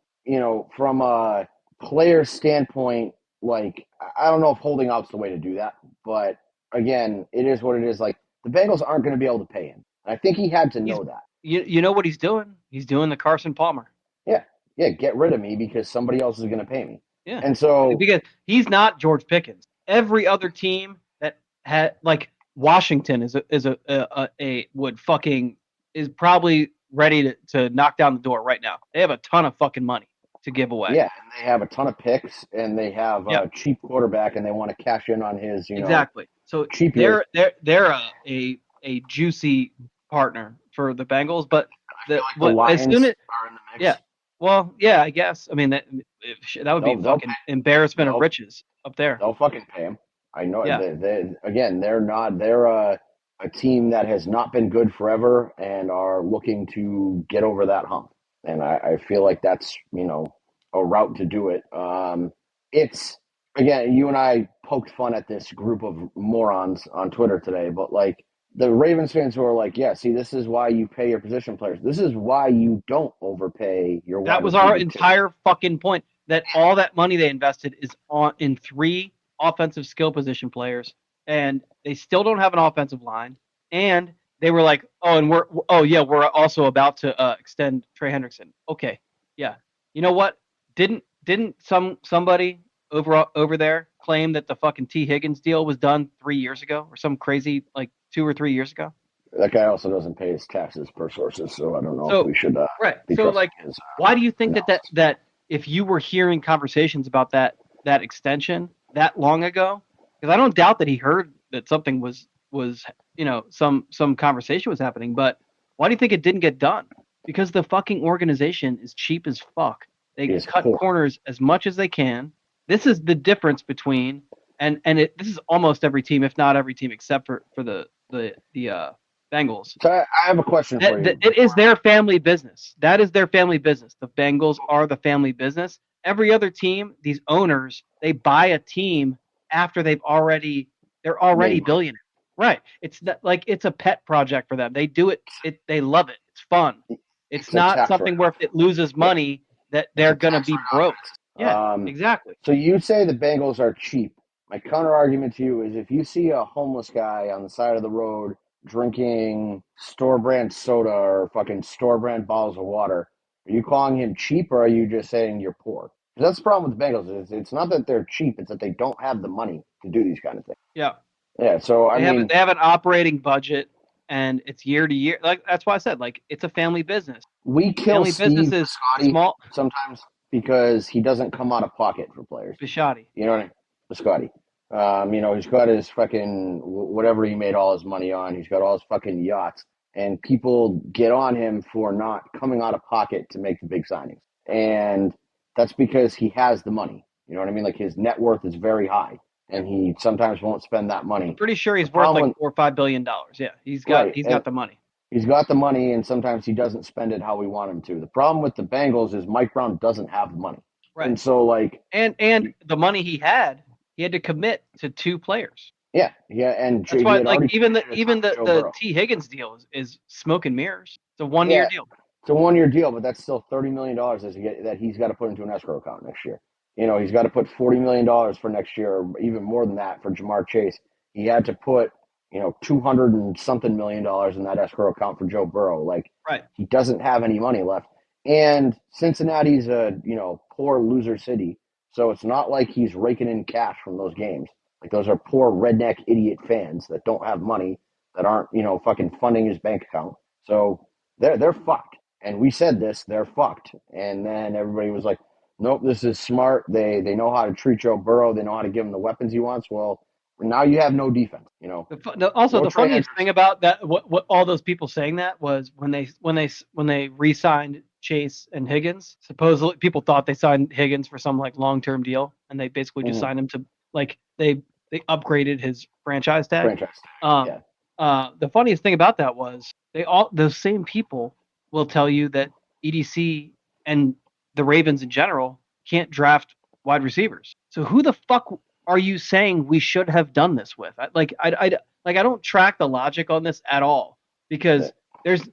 From a player standpoint, like, I don't know if holding out's the way to do that, but again, it is what it is. Like, the Bengals aren't going to be able to pay him. And I think he had to know that. You know what he's doing? He's doing the Carson Palmer. Yeah, get rid of me because somebody else is going to pay me. Yeah. And so because he's not George Pickens. Every other team that had, like, Washington is probably ready to knock down the door right now. They have a ton of fucking money to give away. Yeah, and they have a ton of picks, and they have a cheap quarterback, and they want to cash in on his, exactly. So cheap they're a juicy partner for the Bengals, but the Lions are in the mix. Yeah. Well, yeah, I guess. I mean, that would be fucking embarrassment of riches up there. They'll fucking pay him. I know. Yeah. They're a team that has not been good forever and are looking to get over that hump. And I feel like that's, a route to do it. It's, again, you and I poked fun at this group of morons on Twitter today, but, like, the Ravens fans who are like, yeah, see, this is why you pay your position players. This is why you don't overpay your wide That was our entire fucking point, that all that money they invested is in 3 offensive skill position players, and they still don't have an offensive line. And they were like, we're also about to extend Trey Hendrickson. Okay, yeah. You know what? Didn't somebody over there claim that the fucking T. Higgins deal was done 3 years ago or some crazy, like, 2 or 3 years ago? That guy also doesn't pay his taxes per sources, so I don't know if we should. Right. So, like, why do you think that if you were hearing conversations about that extension that long ago, because I don't doubt that he heard that something was some conversation was happening, but why do you think it didn't get done? Because the fucking organization is cheap as fuck. They cut corners as much as they can. This is the difference between this is almost every team, if not every team, except for the Bengals. So I have a question for you. It is their family business. That is their family business. The Bengals are the family business. Every other team, these owners, they buy a team after they're already billionaires. Right. It's like it's a pet project for them. They do it. They love it. It's fun. It's not something where if it loses money that they're going to be broke. Yeah, exactly. So you say the Bengals are cheap. My counter argument to you is if you see a homeless guy on the side of the road drinking store brand soda or fucking store brand bottles of water, are you calling him cheap or are you just saying you're poor? Because that's the problem with the Bengals. It's not that they're cheap; it's that they don't have the money to do these kind of things. Yeah. Yeah. So they have an operating budget, and it's year to year. Like that's why I said, like, it's a family business. We kill Steve Biscotti small sometimes because he doesn't come out of pocket for players. Biscotti. You know what I mean? Biscotti. He's got his fucking whatever he made all his money on. He's got all his fucking yachts, and people get on him for not coming out of pocket to make the big signings. And that's because he has the money. You know what I mean? Like, his net worth is very high, and he sometimes won't spend that money. I'm pretty sure he's worth like $4 or $5 billion. Yeah, he's got the money. He's got the money, and sometimes he doesn't spend it how we want him to. The problem with the Bengals is Mike Brown doesn't have the money. Right. And so, like, and the money he had to commit to 2 players. Yeah, and that's why, like, even the T. Higgins deal is smoke and mirrors. It's a 1-year deal. It's a 1-year deal, but that's still $30 million that he's got to put into an escrow account next year. He's got to put $40 million for next year, or even more than that for Jamar Chase. He had to put, $200 and something million in that escrow account for Joe Burrow. Like, right. He doesn't have any money left. And Cincinnati's a, poor loser city. So it's not like he's raking in cash from those games. Like, those are poor redneck idiot fans that don't have money, that aren't, fucking funding his bank account. So they're fucked. And we said this, they're fucked. And then everybody was like, nope, this is smart. They know how to treat Joe Burrow. They know how to give him the weapons he wants. Well, now you have no defense, the funniest thing about that, what all those people saying that was when they re-signed Chase and Higgins, supposedly people thought they signed Higgins for some, like, long-term deal, and they basically just signed him to, like, they upgraded his franchise tag. The funniest thing about that was those same people will tell you that EDC and the Ravens in general can't draft wide receivers. So who the fuck are you saying we should have done this with? I don't track the logic on this at all. because there's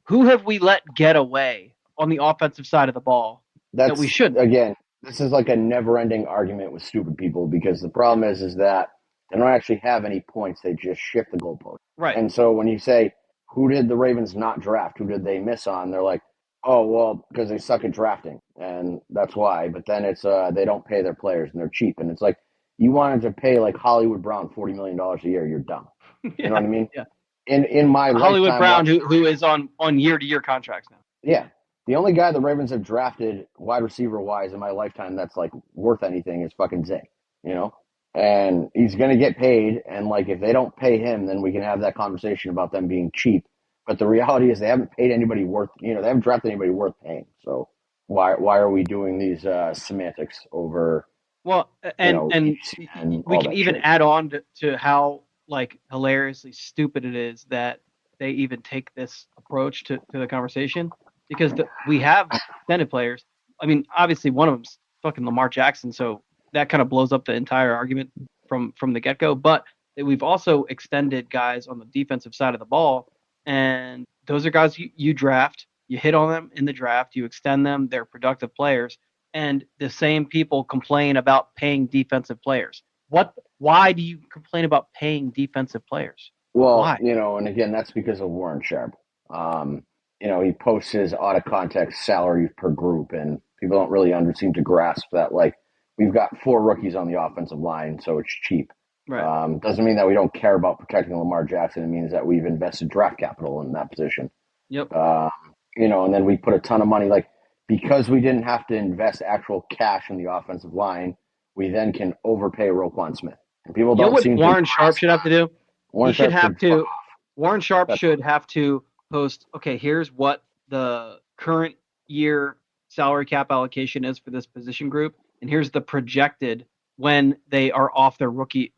who have we let get away on the offensive side of the ball that we shouldn't? Again, this is like a never-ending argument with stupid people because the problem is that they don't actually have any points. They just shift the goalpost. Right. And so when you say, who did the Ravens not draft? Who did they miss on? They're like, oh, well, because they suck at drafting, and that's why. But then it's they don't pay their players, and they're cheap. And it's like, you wanted to pay like Hollywood Brown $40 million a year, you're dumb. Yeah, you know what I mean? Yeah. In my Hollywood lifetime, Brown, who is on year-to-year contracts now. Yeah. The only guy the Ravens have drafted wide receiver-wise in my lifetime that's, like, worth anything is fucking Zay, you know? And he's going to get paid, and, like, if they don't pay him, then we can have that conversation about them being cheap. But the reality is they haven't paid anybody worth, they haven't drafted anybody worth paying. So why are we doing these semantics over, well, and we can even add on to how, like, hilariously stupid it is that they even take this approach to the conversation, because we have extended players. I mean, obviously one of them's fucking Lamar Jackson, so that kind of blows up the entire argument from the get-go. But we've also extended guys on the defensive side of the ball, and those are guys you draft, you hit on them in the draft, you extend them, they're productive players, and the same people complain about paying defensive players. Why do you complain about paying defensive players? Well, why? And again, that's because of Warren Sharp. He posts his out-of-context salary per group, and people don't really seem to grasp that, like, we've got 4 rookies on the offensive line, so it's cheap. Right. Doesn't mean that we don't care about protecting Lamar Jackson. It means that we've invested draft capital in that position. Yep. And then we put a ton of money, like, because we didn't have to invest actual cash in the offensive line, we then can overpay Roquan Smith. And people don't seem to. Warren Sharp should have to do? Warren Sharp should have to post, okay, here's what the current year salary cap allocation is for this position group, and here's the projected when they are off rookie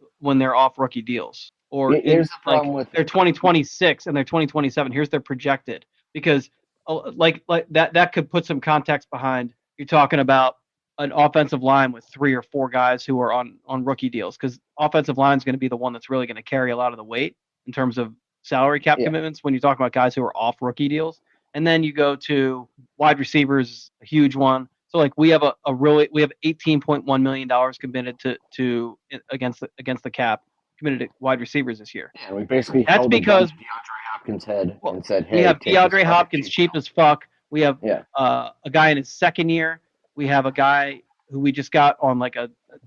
deals. Or here's the problem with their 2026 and their 2027. Here's their projected, because like that could put some context behind. You're talking about an offensive line with 3 or 4 guys who are on rookie deals, because offensive line is going to be the one that's really going to carry a lot of the weight in terms of salary cap commitments when you talk about guys who are off rookie deals. And then you go to wide receivers, a huge one. So like we have we have $18.1 million committed to against the cap, committed to wide receivers this year. Yeah, we basically that's because DeAndre Hopkins' head and said, "Hey, we have DeAndre Hopkins cheap as fuck. We have a guy in his second year. We have a guy who we just got on like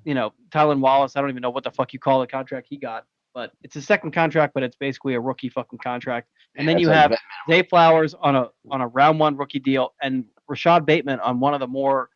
Tylan Wallace. I don't even know what the fuck you call the contract he got, but it's a second contract, but it's basically a rookie fucking contract. And then you have Zay Flowers on a round 1 rookie deal, and Rashad Bateman on one of the more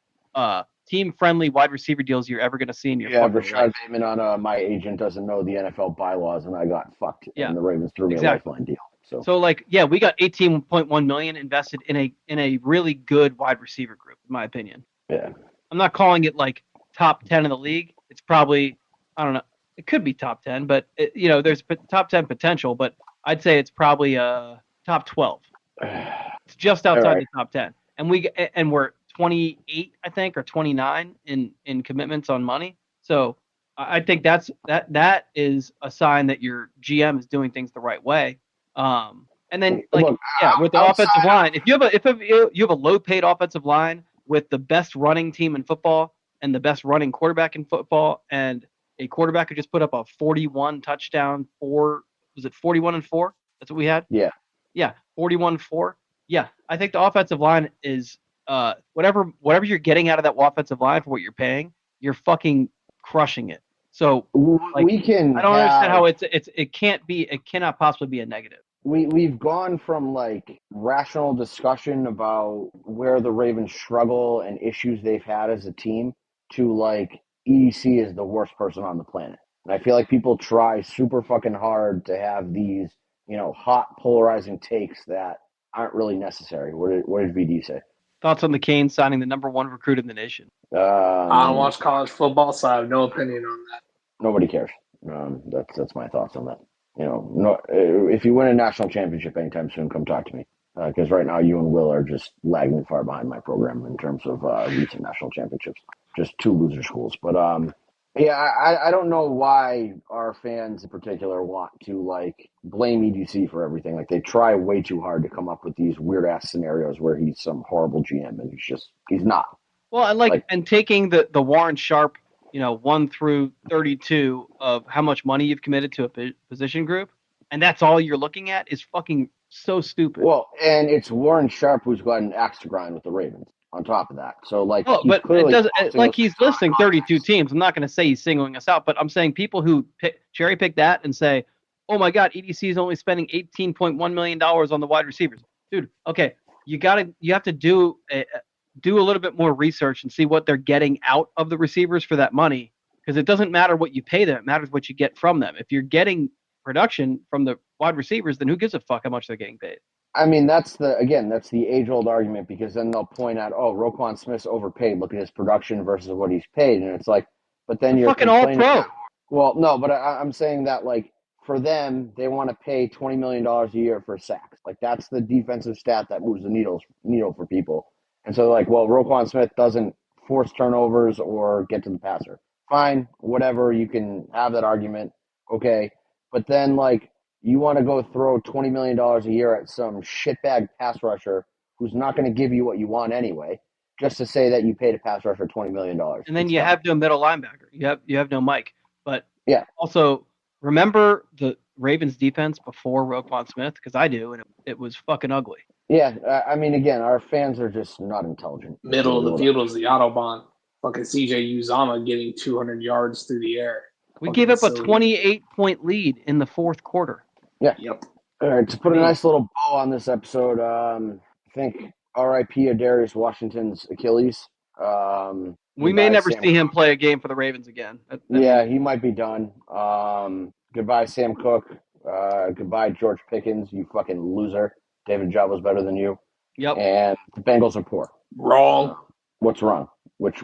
team-friendly wide receiver deals you're ever going to see in your Rashad life. Bateman on my agent doesn't know the NFL bylaws, and I got fucked. Yeah. And the Ravens threw me a lifeline deal. So we got $18.1 million invested in a really good wide receiver group, in my opinion. Yeah. I'm not calling it like top 10 in the league. It's probably, I don't know, it could be top 10, but there's top 10 potential, but I'd say it's probably top 12. It's just outside the top 10. And we're 28, I think, or 29 in commitments on money. So I think that is a sign that your GM is doing things the right way. And then with the offensive line, if you have a low paid offensive line with the best running team in football and the best running quarterback in football, and a quarterback who just put up a 41 touchdown, 41-4? That's what we had? Yeah. Yeah, 41-4. Yeah, I think the offensive line is whatever you're getting out of that offensive line for what you're paying, you're fucking crushing it. So I don't understand how it cannot possibly be a negative. We've gone from like rational discussion about where the Ravens struggle and issues they've had as a team to like EDC is the worst person on the planet. And I feel like people try super fucking hard to have these, hot polarizing takes that aren't really necessary. What did VD say? Thoughts on the Canes signing the number 1 recruit in the nation? I don't watch college football, so I have no opinion on that. Nobody cares. That's my thoughts on that. If you win a national championship anytime soon, come talk to me. Because right now you and Will are just lagging far behind my program in terms of recent national championships. Just 2 loser schools. But Yeah, I don't know why our fans in particular want to like blame EDC for everything. Like they try way too hard to come up with these weird ass scenarios where he's some horrible GM and he's not. Well, and taking the Warren Sharp, 1 through 32 of how much money you've committed to a position group, and that's all you're looking at is fucking so stupid. Well, and it's Warren Sharp who's got an axe to grind with the Ravens on top of that. So like, but it doesn't like he's listing 32 teams. I'm not going to say he's singling us out, but I'm saying people who cherry pick that and say, "Oh my God, EDC is only spending $18.1 million on the wide receivers." Dude, okay, you have to do a little bit more research and see what they're getting out of the receivers for that money, because it doesn't matter what you pay them; it matters what you get from them. If you're getting production from the wide receivers, then who gives a fuck how much they're getting paid? I mean, that's the age-old argument, because then they'll point out, oh, Roquan Smith's overpaid. Look at his production versus what he's paid. And it's like, but then you're fucking all-pro. Well, no, but I'm saying that, like, for them, they want to pay $20 million a year for sacks. Like, that's the defensive stat that moves the needle for people. And so, like, well, Roquan Smith doesn't force turnovers or get to the passer. Fine, whatever, you can have that argument. Okay. But then, like, you want to go throw $20 million a year at some shitbag pass rusher who's not going to give you what you want anyway, just to say that you paid a pass rusher $20 million. And then you have no middle linebacker. You have no Mike. But yeah. Also, remember the Ravens defense before Roquan Smith? Because I do, and it was fucking ugly. Yeah, I mean, again, our fans are just not intelligent. Middle of the field was the Autobahn. Fucking CJ Uzama getting 200 yards through the air. We gave up a 28-point lead in the fourth quarter. Yeah. Yep. All right, to put a nice little bow on this episode, I think R.I.P. Adarius Washington's Achilles. We may never see him play a game for the Ravens again. Yeah, he might be done. Goodbye, Sam Cook. Goodbye, George Pickens, you fucking loser. David Njoku's better than you. Yep. And the Bengals are poor. Wrong. What's wrong? Which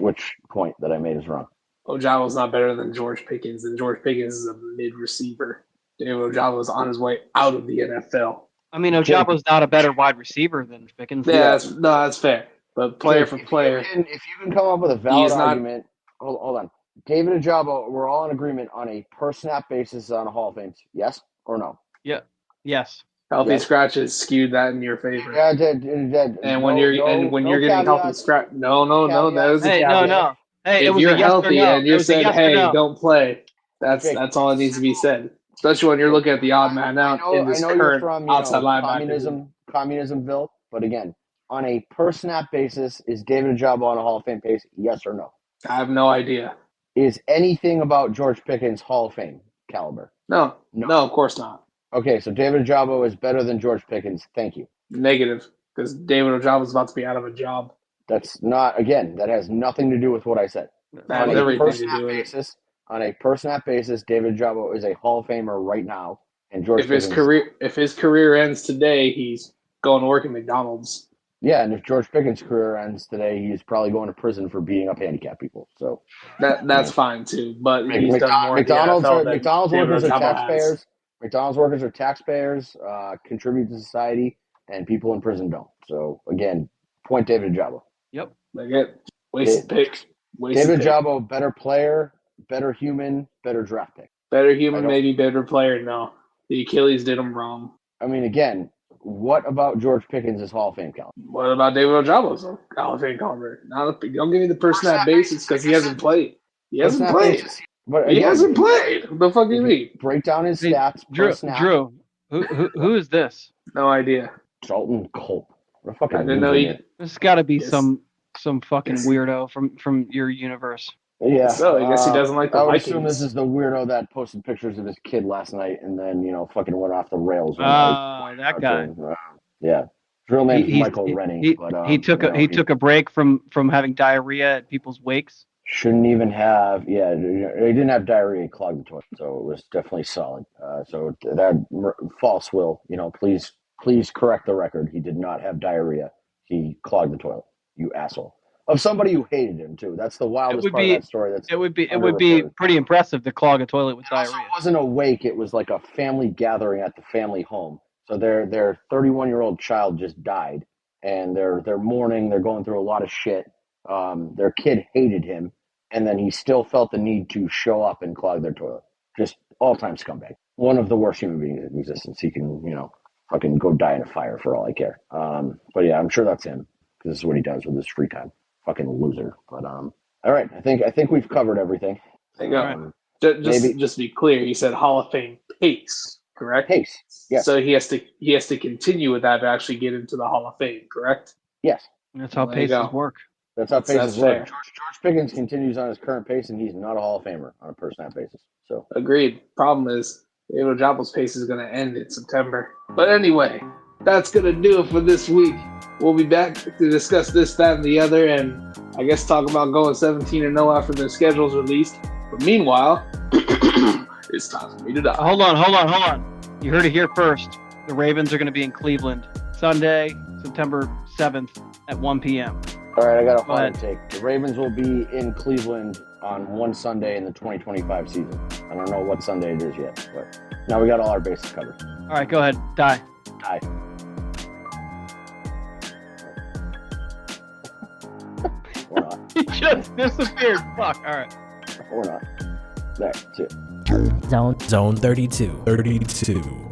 point that I made is wrong? Njoku's not better than George Pickens, and George Pickens is a mid-receiver. David Njoku is on his way out of the NFL. I mean, Njoku's not a better wide receiver than Pickens. Yeah, that's fair. But player for player. If you can come up with a valid argument, hold on. David Njoku, we're all in agreement on a per snap basis on a Hall of Fame. Yes or no? Yeah. Yes. Healthy scratches skewed that in your favor. Yeah, did. And when you're getting healthy scratch, no, that was a caveat. No. Hey, if you're healthy and you're saying, "Hey, don't play," that's all that needs to be said. Especially when you're looking at the odd man out in this current outside linebacker. Communismville, but again, on a per snap basis, is David Njoku on a Hall of Fame pace? Yes or no? I have no idea. Is anything about George Pickens Hall of Fame caliber? No, of course not. Okay, so David Njoku is better than George Pickens. Thank you. Negative, because David Njoku is about to be out of a job. That's not, again, that has nothing to do with what I said. That has everything to do with it. On a per snap basis, David Njoku is a Hall of Famer right now, and George. If his career ends today, he's going to work at McDonald's. Yeah, and if George Pickens' career ends today, he's probably going to prison for beating up handicapped people. So that's fine too. But he's done more. McDonald's workers are taxpayers. McDonald's workers are taxpayers, contribute to society, and people in prison don't. So again, point David Njoku. Yep. Wasted pick. David Njoku, better player, better human, better draft pick. Better human, maybe better player. No, the Achilles did him wrong. I mean, again, what about George Pickens' is Hall of Fame caliber? What about David Njoku's Hall of Fame caliber? Don't give me the per snap basis because he hasn't played. He hasn't played. But he hasn't played. What the fuck do you mean? Break down his stats. Drew, who is this? No idea. Dalton Culp. I didn't know he. This has got to be some fucking weirdo from your universe. Yeah. So I guess he doesn't like the Vikings. I would assume this is the weirdo that posted pictures of his kid last night and then fucking went off the rails. That guy. Yeah. Real name's Michael Rennie. He took a break from having diarrhea at people's wakes. Shouldn't even have. Yeah, he didn't have diarrhea. He clogged the toilet, so it was definitely solid. So that false will. Please correct the record. He did not have diarrhea. He clogged the toilet. You asshole. Of somebody who hated him too. That's the wildest part of that story. It would be pretty impressive to clog a toilet with diarrhea. It wasn't a wake. It was like a family gathering at the family home. So their 31-year-old child just died, and they're mourning. They're going through a lot of shit. Their kid hated him, and then he still felt the need to show up and clog their toilet. Just all-time scumbag. One of the worst human beings in existence. He can, fucking go die in a fire for all I care. But yeah, I'm sure that's him, because this is what he does with his free time. Fucking loser. But all right, I think we've covered everything. There you go. Just to be clear, he said Hall of Fame pace, correct? Pace. Yes. So he has to continue with that to actually get into the Hall of Fame, correct? Yes. That's how paces work. That's how paces fair. work. George Pickens continues on his current pace, and he's not a Hall of Famer on a per snap basis. So agreed. Problem is, David Ojable's pace is going to end in September. But anyway, that's going to do it for this week. We'll be back to discuss this, that, and the other, and I guess talk about going 17-0 after the schedule's released. But meanwhile, it's time for me to die. Hold on. You heard it here first. The Ravens are going to be in Cleveland Sunday, September 7th at 1 p.m. All right, I got a hot take. The Ravens will be in Cleveland on one Sunday in the 2025 season. I don't know what Sunday it is yet, but now we got all our bases covered. All right, go ahead. Die. Or not. He just disappeared. Fuck. All right. Or not. There, that's it. Zone 32.